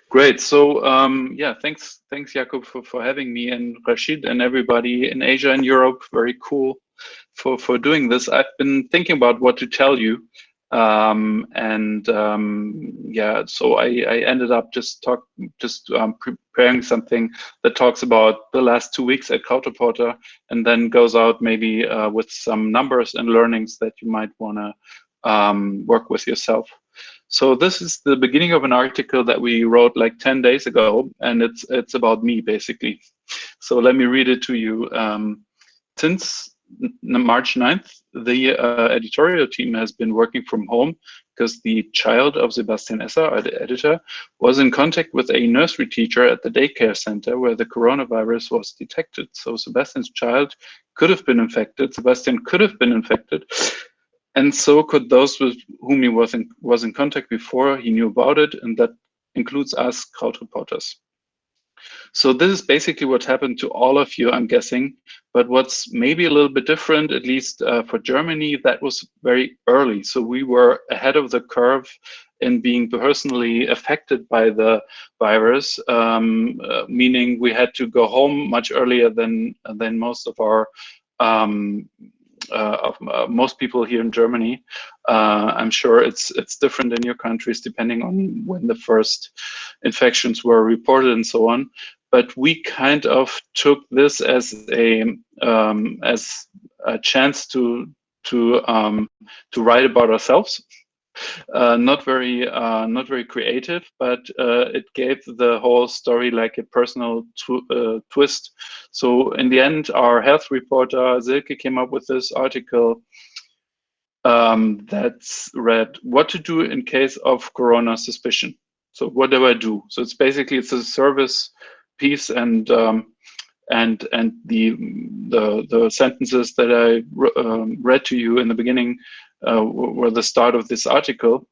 Great. So yeah, thanks, Jakob, for having me, and Rashid and everybody in Asia and Europe. Very cool for doing this. I've been thinking about what to tell you, and yeah, so I ended up just preparing something that talks about the last 2 weeks at Krautreporter, and then goes out maybe with some numbers and learnings that you might want to work with yourself. So this is the beginning of an article that we wrote like 10 days ago, and it's about me basically. So let me read it to you. Since March 9th, the editorial team has been working from home because the child of Sebastian Esser, the editor, was in contact with a nursery teacher at the daycare center where the coronavirus was detected. So Sebastian's child could have been infected. Sebastian could have been infected. And so could those with whom he was in contact before he knew about it, and that includes us, Krautreporters. So this is basically what happened to all of you, I'm guessing. But what's maybe a little bit different, at least for Germany, that was very early. So we were ahead of the curve in being personally affected by the virus, meaning we had to go home much earlier than most of our most people here in Germany. I'm sure it's different in your countries depending on when the first infections were reported and so on. But we kind of took this as a chance to write about ourselves. Not very creative, but it gave the whole story like a personal twist. So in the end, our health reporter Silke came up with this article that's read "What to do in case of corona suspicion." So what do I do? So it's a service piece, and the sentences that I read to you in the beginning were the start of this article.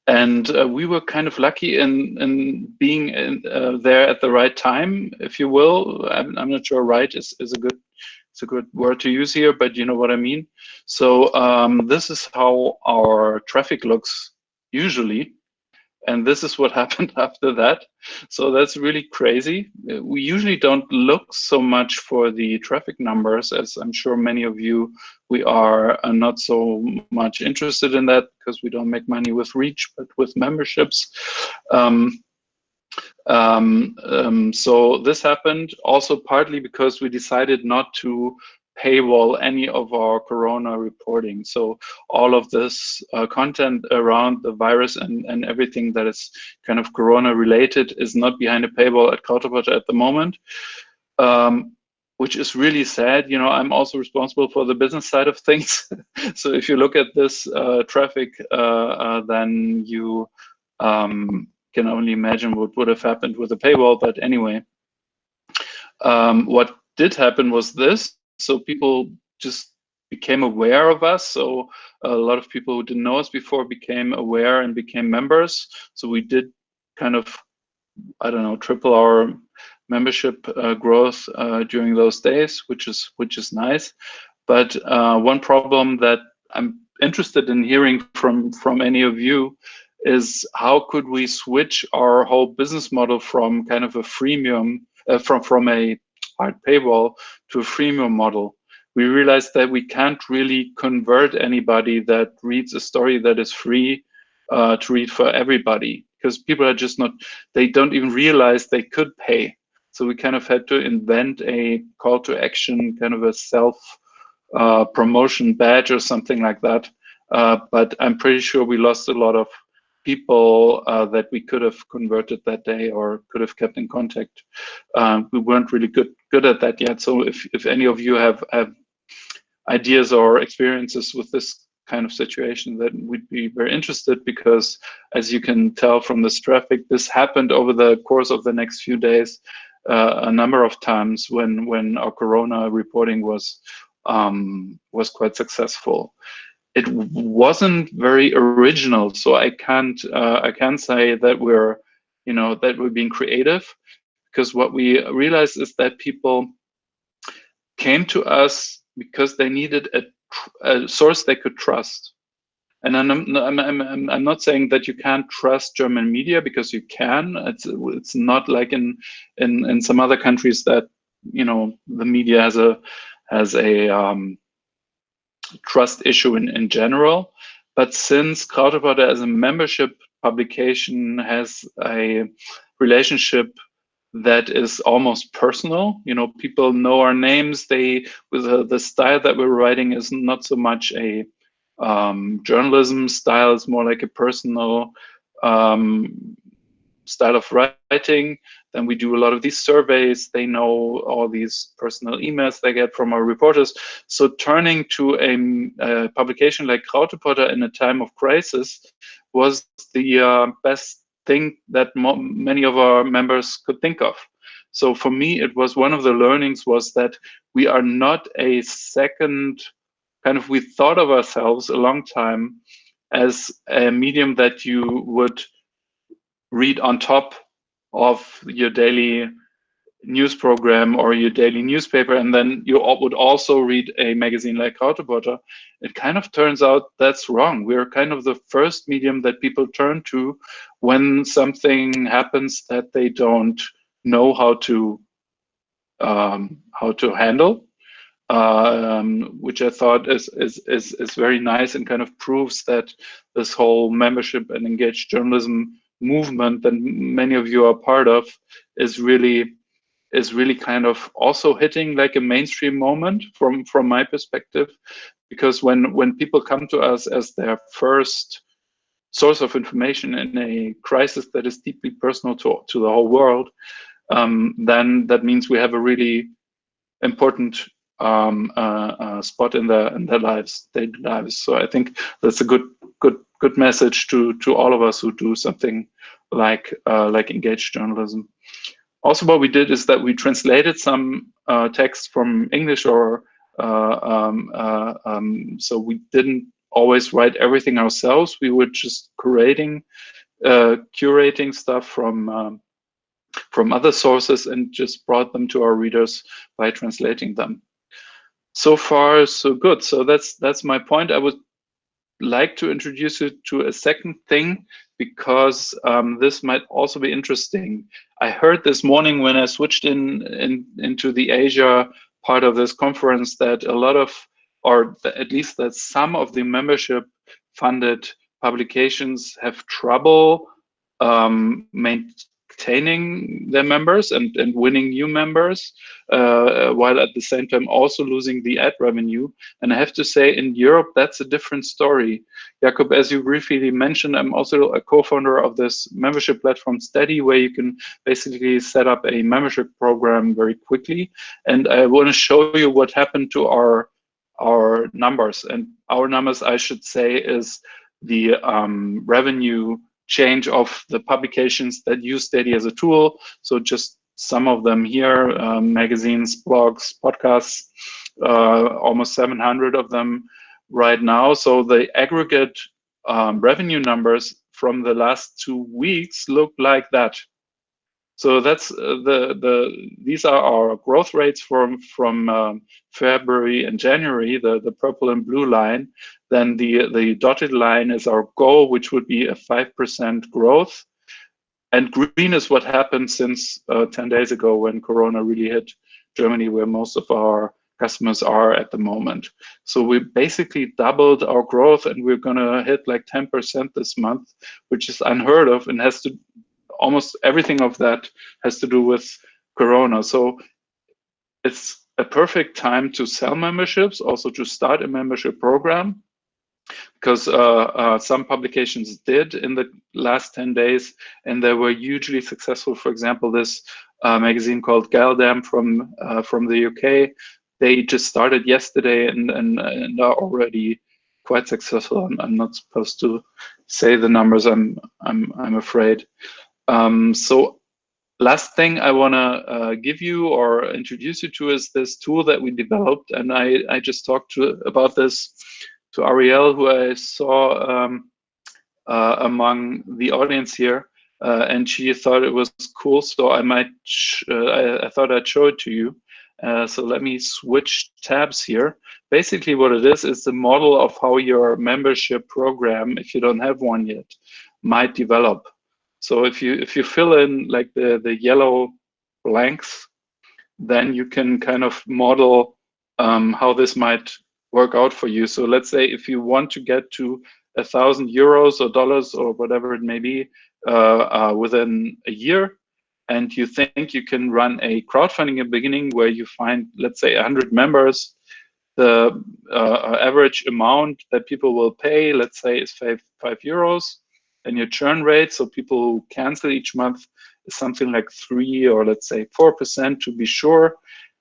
And we were kind of lucky in being there at the right time, if you will. I'm not sure right is a good word to use here, but you know what I mean. So this is how our traffic looks usually. And this is what happened after that. So that's really crazy. We usually don't look so much for the traffic numbers, as I'm sure many of you, we are not so much interested in that because we don't make money with reach, but with memberships. So this happened also partly because we decided not to paywall any of our corona reporting. So all of this content around the virus and everything that is kind of corona related is not behind a paywall at Krautreporter at the moment, which is really sad. You know, I'm also responsible for the business side of things. So if you look at this traffic, then you can only imagine what would have happened with a paywall. But anyway, what did happen was this. So people just became aware of us. So a lot of people who didn't know us before became aware and became members. So we did kind of, I don't know, triple our membership growth during those days, which is nice. But one problem that I'm interested in hearing from any of you is how could we switch our whole business model from kind of a freemium, from a hard paywall to a freemium model. We realized that we can't really convert anybody that reads a story that is free to read for everybody, because people are just not, they don't even realize they could pay. So we kind of had to invent a call to action, kind of a self promotion badge or something like that. But I'm pretty sure we lost a lot of people that we could have converted that day or could have kept in contact. We weren't really good at that yet. So if any of you have ideas or experiences with this kind of situation, then we'd be very interested, because as you can tell from this traffic, this happened over the course of the next few days a number of times when our corona reporting was quite successful. It wasn't very original, so I can't say that we're being creative, because what we realized is that people came to us because they needed a source they could trust. And I'm not saying that you can't trust German media, because you can. It's not like in some other countries that, you know, the media has a trust issue in general. But since Krautreporter as a membership publication has a relationship that is almost personal, you know, people know our names. With the style that we're writing is not so much a journalism style; it's more like a personal style of writing. Then we do a lot of these surveys. They know all these personal emails they get from our reporters. So turning to a publication like Krautreporter in a time of crisis was the best thing that many of our members could think of. So for me, it was one of the learnings was that we are not a second kind of, we thought of ourselves a long time as a medium that you would read on top of your daily news program or your daily newspaper, and then you would also read a magazine like Krautreporter. It kind of turns out that's wrong. We're kind of the first medium that people turn to when something happens that they don't know how to handle, which I thought is very nice, and kind of proves that this whole membership and engaged journalism movement that many of you are part of is really kind of also hitting like a mainstream moment from my perspective, because when people come to us as their first source of information in a crisis that is deeply personal to the whole world, then that means we have a really important spot in their lives, daily lives. So I think that's a good message to all of us who do something like engaged journalism. Also, what we did is that we translated some text from English, or so we didn't always write everything ourselves. We were just curating stuff from other sources and just brought them to our readers by translating them. So far, so good. So that's my point. I would like to introduce you to a second thing, because this might also be interesting. I heard this morning when I switched into the Asia part of this conference that a lot of, or at least that some of the membership funded publications have trouble maintaining their members and winning new members, while at the same time also losing the ad revenue. And I have to say, in Europe, that's a different story. Jakob, as you briefly mentioned, I'm also a co-founder of this membership platform Steady, where you can basically set up a membership program very quickly. And I want to show you what happened to our numbers. And our numbers, I should say, is the revenue change of the publications that use Steady as a tool. So just some of them here, magazines, blogs, podcasts, almost 700 of them right now. So the aggregate revenue numbers from the last 2 weeks look like that. So that's these are our growth rates from February and January, the purple and blue line. Then the dotted line is our goal, which would be a 5% growth. And green is what happened since 10 days ago, when Corona really hit Germany, where most of our customers are at the moment. So we basically doubled our growth, and we're going to hit like 10% this month, which is unheard of, and has to, almost everything of that has to do with Corona. So it's a perfect time to sell memberships, also to start a membership program, because some publications did in the last 10 days, and they were hugely successful. For example, this magazine called Galdam from the UK, they just started yesterday and are already quite successful. I'm not supposed to say the numbers, I'm afraid. So last thing I want to give you or introduce you to is this tool that we developed, and I just talked about this to Ariel, who I saw among the audience here, and she thought it was cool, so I thought I'd show it to you. So let me switch tabs here. Basically what it is the model of how your membership program, if you don't have one yet, might develop. So if you fill in like the yellow blanks, then you can kind of model how this might work out for you. So let's say if you want to get to 1,000 euros or dollars or whatever it may be within a year, and you think you can run a crowdfunding at the beginning where you find, let's say, 100 members, the average amount that people will pay, let's say, is 5 euros, and your churn rate, so people who cancel each month, is something like 3 or let's say 4% to be sure.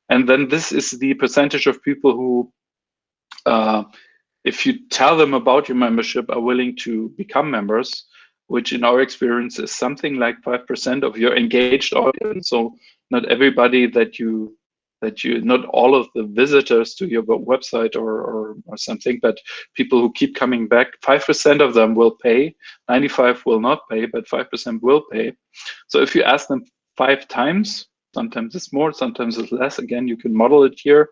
And then this is the percentage of people who, if you tell them about your membership, are willing to become members, which in our experience is something like 5% of your engaged audience. So not everybody not all of the visitors to your website or something, but people who keep coming back, 5% of them will pay, 95 will not pay, but 5% will pay. So if you ask them 5 times, sometimes it's more, sometimes it's less, again, you can model it here.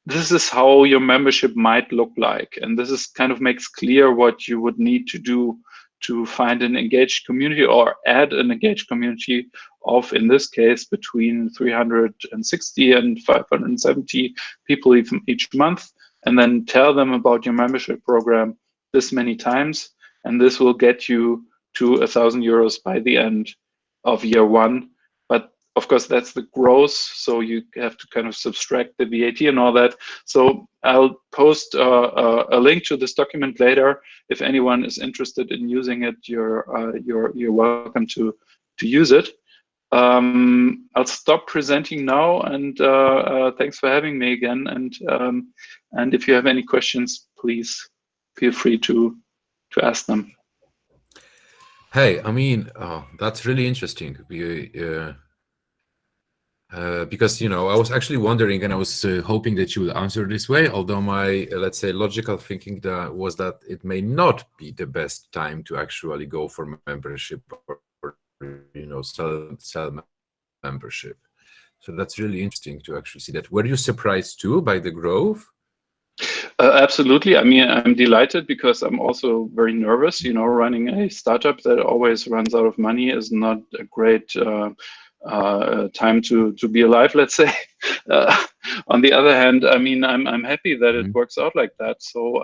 This is how your membership might look like. And this is kind of makes clear what you would need to do to find an engaged community or add an engaged community of, in this case, between 360 and 570 people each month, and then tell them about your membership program this many times. And this will get you to 1,000 euros by the end of year 1. But of course, that's the gross, so you have to kind of subtract the VAT and all that. So I'll post a link to this document later. If anyone is interested in using it, you're welcome to use it. I'll stop presenting now, and thanks for having me again. And if you have any questions, please feel free to ask them. Hey, I mean, that's really interesting. Because, you know, I was actually wondering, and I was hoping that you would answer this way, although my, let's say, logical thinking was that it may not be the best time to actually go for membership or you know, sell membership. So that's really interesting to actually see that. Were you surprised too by the growth? Absolutely. I mean, I'm delighted because I'm also very nervous. You know, running a startup that always runs out of money is not a great time to be alive, let's say. On the other hand, I mean, I'm happy that it works out like that. So,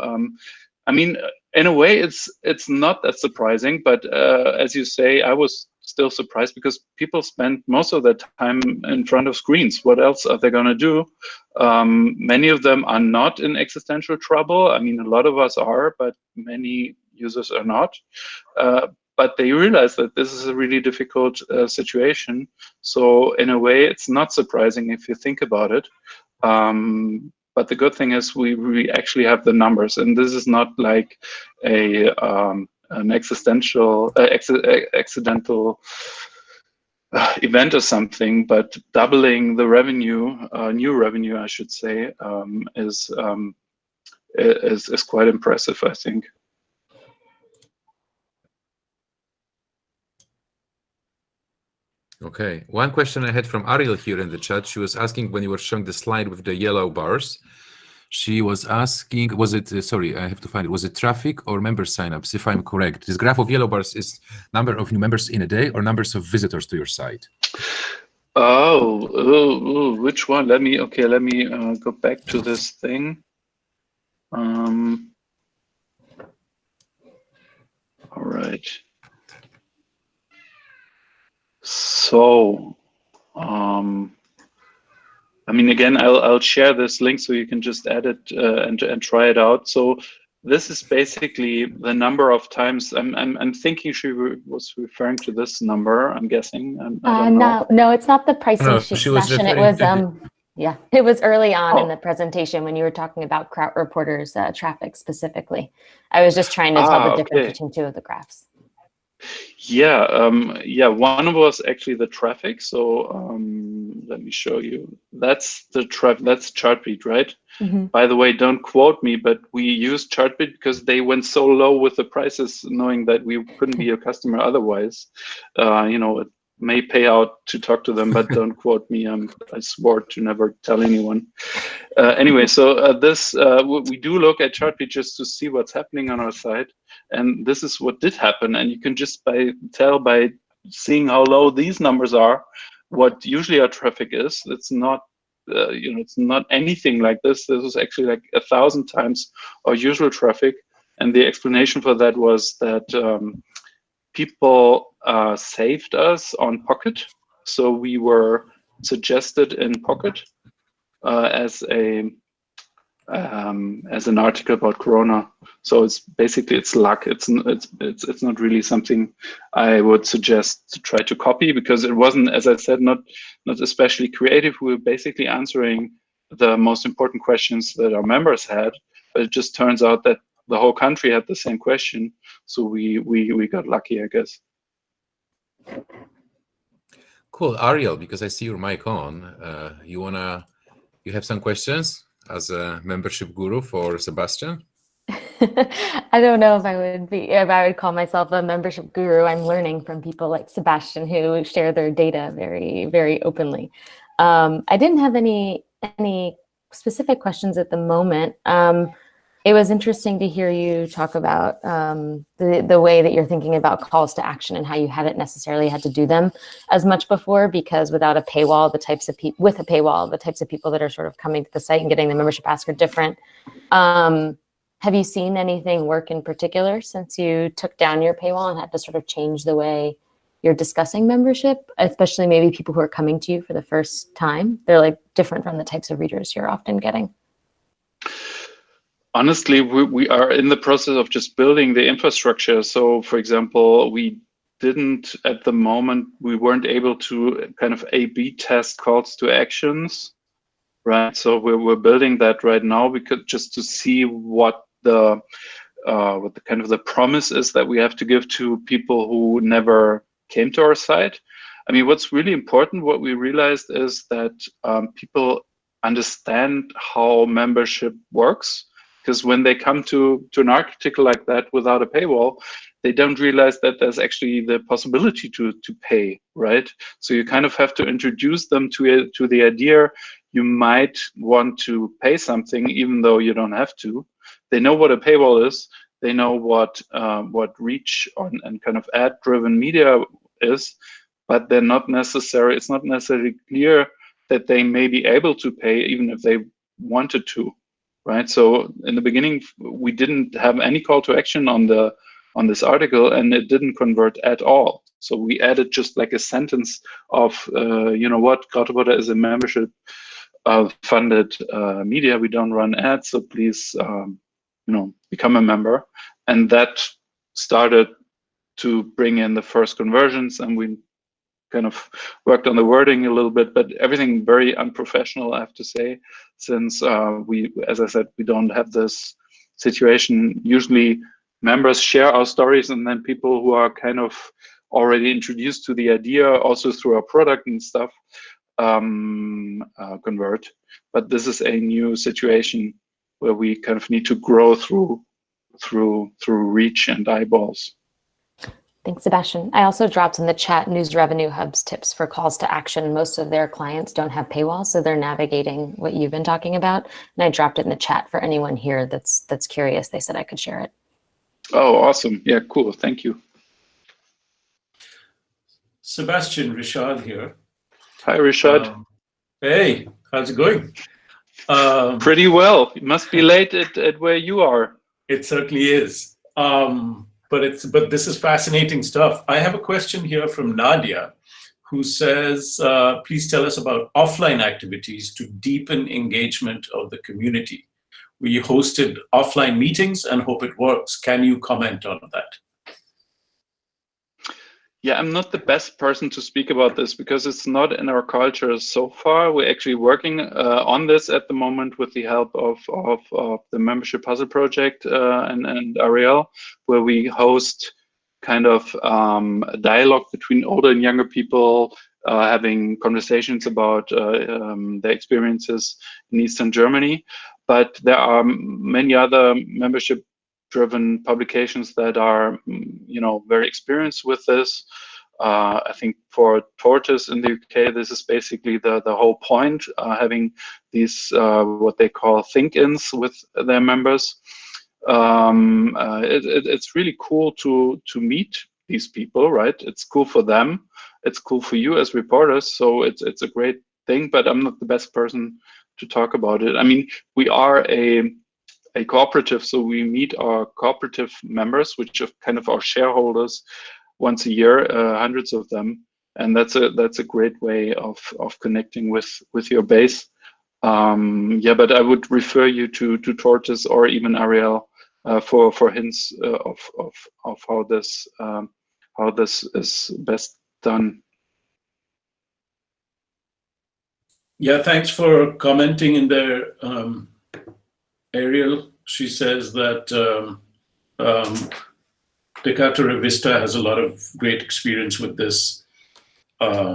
I mean, in a way, it's not that surprising. But as you say, I was still surprised because people spend most of their time in front of screens. What else are they going to do? Many of them are not in existential trouble. I mean, a lot of us are, but many users are not. But they realize that this is a really difficult situation. So in a way, it's not surprising if you think about it. But the good thing is we actually have the numbers, and this is not like an accidental event or something, but doubling the revenue, new revenue, I should say, is quite impressive, I think. Okay, one question I had from Ariel here in the chat. She was asking, when you were showing the slide with the yellow bars, she was asking, was it, sorry, I have to find it, was it traffic or member signups, if I'm correct? This graph of yellow bars is number of new members in a day or numbers of visitors to your site? Oh, which one? Let me go back to this thing. All right. So, I mean, again, I'll share this link so you can just add it and try it out. So this is basically the number of times. I'm thinking she was referring to this number. I'm guessing. I don't know. No, it's not the pricing sheet, Sebastian. It was yeah, it was early on in the presentation when you were talking about Krautreporter's traffic specifically. I was just trying to tell the difference between two of the graphs. Yeah, yeah. One was actually the traffic. So let me show you. That's the traffic. That's Chartbeat, right? Mm-hmm. By the way, don't quote me, but we used Chartbeat because they went so low with the prices, knowing that we couldn't be a customer otherwise. You know, may pay out to talk to them, but don't quote me. I swore to never tell anyone. Anyway, so we do look at Chartbeat just to see what's happening on our site, and this is what did happen. And you can just tell by seeing how low these numbers are what usually our traffic is. It's not it's not anything like this. This was actually like 1,000 times our usual traffic, and the explanation for that was that people saved us on Pocket, so we were suggested in Pocket as an article about Corona. So it's basically luck. It's not really something I would suggest to try to copy, because it wasn't, as I said, not especially creative. We were basically answering the most important questions that our members had, but it just turns out that the whole country had the same question. So we got lucky, I guess. Cool, Ariel, because I see your mic on, you have some questions as a membership guru for Sebastian? I don't know if I would call myself a membership guru. I'm learning from people like Sebastian who share their data very, very openly. I didn't have any specific questions at the moment. It was interesting to hear you talk about the way that you're thinking about calls to action and how you haven't necessarily had to do them as much before, because without a paywall, the types of people that are sort of coming to the site and getting the membership ask are different. Have you seen anything work in particular since you took down your paywall and had to sort of change the way you're discussing membership, especially maybe people who are coming to you for the first time? They're like different from the types of readers you're often getting. Honestly, we are in the process of just building the infrastructure. So, for example, we weren't able to kind of A/B test calls to actions, right? So we're building that right now, because just to see what the kind of the promise is that we have to give to people who never came to our site. I mean, what's really important, what we realized is that people understand how membership works. Because when they come to an article like that without a paywall, they don't realize that there's actually the possibility to pay, right? So you kind of have to introduce them to the idea you might want to pay something even though you don't have to. They know what a paywall is. They know what reach and kind of ad-driven media is, but it's not necessarily clear that they may be able to pay even if they wanted to. Right. So in the beginning, we didn't have any call to action on this article, and it didn't convert at all. So we added just like a sentence of, Krautreporter is a membership funded media. We don't run ads, so please, become a member. And that started to bring in the first conversions, and we kind of worked on the wording a little bit, but everything very unprofessional, I have to say, since as I said, we don't have this situation. Usually members share our stories, and then people who are kind of already introduced to the idea, also through our product and stuff, convert. But this is a new situation where we kind of need to grow through reach and eyeballs. Thanks, Sebastian. I also dropped in the chat News Revenue Hub's tips for calls to action. Most of their clients don't have paywalls, so they're navigating what you've been talking about. And I dropped it in the chat for anyone here that's curious. They said I could share it. Oh, awesome. Yeah, cool. Thank you. Sebastian, Rishad here. Hi, Rishad. Hey, how's it going? Pretty well. It must be late at where you are. It certainly is. But this is fascinating stuff. I have a question here from Nadia, who says, please tell us about offline activities to deepen engagement of the community. We hosted offline meetings and hope it works. Can you comment on that? Yeah, I'm not the best person to speak about this because it's not in our culture so far. We're actually working on this at the moment with the help of the Membership Puzzle Project and Ariel, where we host kind of a dialogue between older and younger people, having conversations about their experiences in Eastern Germany. But there are many other membership-driven publications that are, very experienced with this. I think for Tortoise in the UK, this is basically the whole point, having these what they call think-ins with their members. It's really cool to meet these people, right? It's cool for them. It's cool for you as reporters. So it's a great thing, but I'm not the best person to talk about it. I mean, we are a cooperative, so we meet our cooperative members, which are kind of our shareholders, once a year, hundreds of them, and that's a great way of connecting with your base. Yeah, but I would refer you to Tortoise or even Ariel for hints of how this is best done. Yeah, thanks for commenting in there, Ariel. She says that Decatur Revista has a lot of great experience with this.